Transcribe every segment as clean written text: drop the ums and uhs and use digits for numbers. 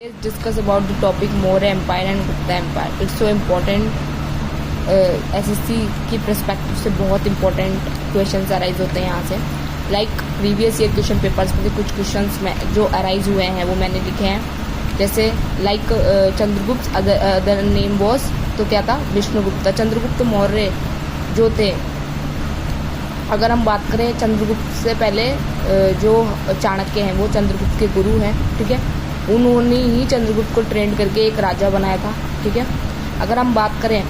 Let's discuss about the topic Maurya Empire and Gupta Empire. It's so important. SSC की perspective से बहुत important questions arise होते हैं यहाँ से. Like previous year question papers में कुछ क्वेश्चंस में जो अराइज हुए हैं वो मैंने लिखे हैं. जैसे like Chandragupta other name was, तो क्या था, विष्णुगुप्त. चंद्रगुप्त मौर्य जो थे, अगर हम बात करें चंद्रगुप्त से पहले जो चाणक्य हैं वो चंद्रगुप्त के गुरु हैं. ठीक है, उन्होंने ही चंद्रगुप्त को ट्रेंड करके एक राजा बनाया था. ठीक है, अगर हम बात करें,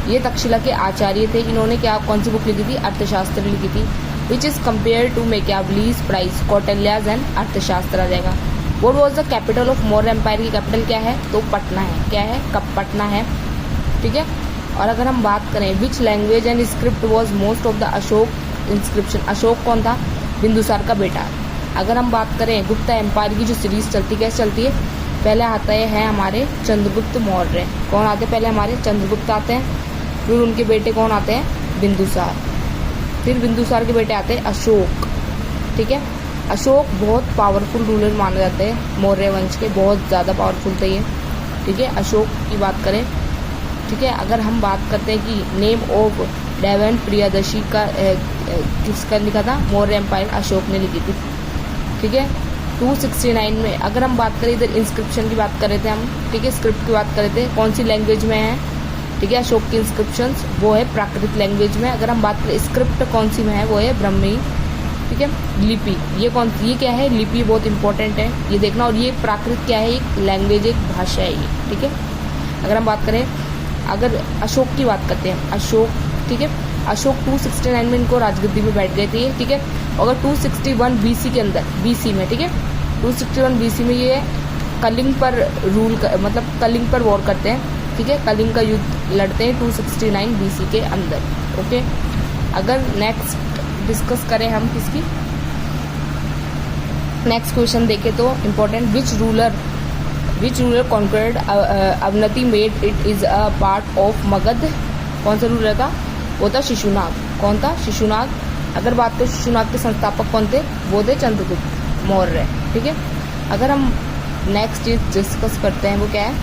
ये तक्षशिला के आचार्य थे. इन्होंने कौन सी बुक लिखी थी, अर्थशास्त्र लिखी थी, which is compare to Machiavelli's prince, Kautilya's and Arthashastra आ जाएगा. What was the capital of Maurya empire? की कैपिटल क्या है, तो पटना है. क्या है, कब पटना है. ठीक है, और अगर हम बात करें which language and script was most of the Ashok inscription. Ashok कौन था, बिंदुसार का बेटा. अगर हम बात करें गुप्ता एम्पायर की जो सीरीज चलती, कैसे चलती है, पहले आते हैं हमारे चंद्रगुप्त मौर्य. कौन आते हैं पहले, हमारे चंद्रगुप्त आते हैं, फिर उनके बेटे कौन आते हैं, बिंदुसार, फिर बिंदुसार के बेटे आते हैं अशोक. ठीक है, अशोक बहुत पावरफुल रूलर माने जाते हैं मौर्य वंश के, बहुत ज़्यादा पावरफुल थे ये. ठीक है, अशोक की बात करें. ठीक है, अगर हम बात करते हैं कि नेम ऑफ डेवन प्रियदर्शी का किसका लिखा था, मौर्य एम्पायर अशोक ने लिखी थी. ठीक है, 269 में. अगर हम बात करें इधर इंस्क्रिप्शन की बात कर रहे थे हम. ठीक है, स्क्रिप्ट की बात कर रहे थे, कौन सी लैंग्वेज में है. ठीक है, अशोक की इंस्क्रिप्शंस वो है प्राकृत लैंग्वेज में. अगर हम बात करें स्क्रिप्ट कौन सी में है, वो है ब्रह्मी. ठीक है, लिपि, ये क्या है, लिपि बहुत इंपॉर्टेंट है, ये देखना. और ये प्राकृत क्या है, एक लैंग्वेज, एक भाषा है ये. ठीक है, अगर हम बात करें, अगर अशोक की बात करते हैं, अशोक. ठीक है, अशोक 269 में इनको राजगद्दी में बैठ गए थे. ठीक है, अगर 261 BC के अंदर, BC में, ठीक है, 261 BC में ये कलिंग पर मतलब कलिंग पर वॉर करते हैं. ठीक है, कलिंग का युद्ध लड़ते हैं 269 BC के अंदर. ओके, अगर नेक्स्ट डिस्कस करें हम किसकी, नेक्स्ट क्वेश्चन देखें तो important, which ruler conquered Avanti made it is a part of Magadha. कौन सा रूलर था, वो था शिशुनाग. कौन था, शिशुनाग. अगर बात करें शिशुनाग के संस्थापक कौन थे, वो थे चंद्रगुप्त मौर्य. ठीक है, अगर हम नेक्स्ट चीज डिस्कस करते हैं वो क्या है,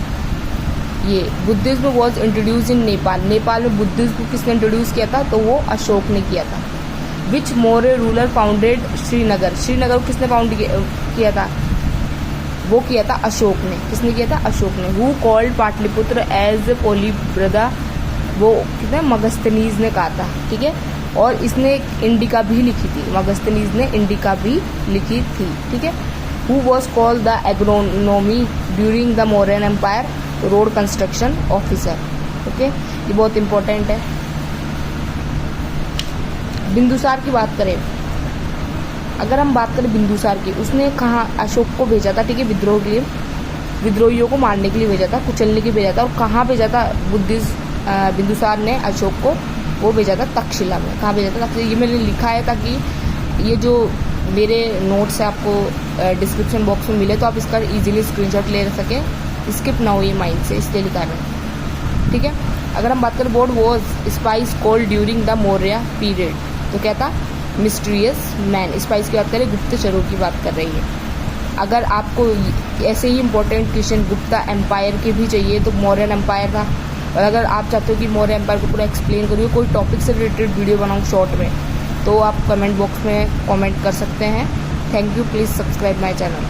ये बुद्धिज्म वॉज इंट्रोड्यूस इन नेपाल. नेपाल में बुद्धिज्म को किसने इंट्रोड्यूस किया था, तो वो अशोक ने किया था. विच मौर्य रूलर फाउंडेड श्रीनगर. श्रीनगर को किसने फाउंड किया था, वो किया था अशोक ने. किसने किया था, अशोक ने. हु कॉल्ड पाटलिपुत्र एज पोलिब्रदा, वो कितने मगस्थनीज ने कहा था. ठीक है, और इसने इंडिका भी लिखी थी, मगस्थनीज ने इंडिका भी लिखी थी. ठीक है, who was called the agronomy during the Mauryan empire, road construction officer. Okay, ये बहुत इंपॉर्टेंट है. बिंदुसार की बात करें, अगर हम बात करें बिंदुसार की, उसने कहाँ अशोक को भेजा था. ठीक है, विद्रोह के लिए, विद्रोहियों को मारने के लिए भेजा था, कुचलने के लिए भेजा था. और कहाँ भेजा था बिंदुसार ने अशोक को, वो भेजा था तक्षशिला में. कहाँ भेजा था, तक्षशिला. ये मैंने लिखा है ताकि ये जो मेरे नोट्स है आपको डिस्क्रिप्शन बॉक्स में मिले, तो आप इसका इजीली स्क्रीनशॉट ले सकें, स्किप ना हो ये माइंड से, इसलिए लिखा है. ठीक है, अगर हम बात करें what was spice called during the Maurya period, तो क्या था, मिस्टीरियस मैन. स्पाइस की बात करें, गुप्तचरों की बात कर रही है. अगर आपको ऐसे ही इंपॉर्टेंट क्वेश्चन गुप्ता एम्पायर के भी चाहिए, तो मौर्यन एम्पायर था. और अगर आप चाहते हो कि मौर्य एम्पायर को पूरा एक्सप्लेन करिए, कोई टॉपिक से रिलेटेड वीडियो बनाऊँ शॉर्ट में, तो आप कमेंट बॉक्स में कमेंट कर सकते हैं. Thank you, please subscribe my channel.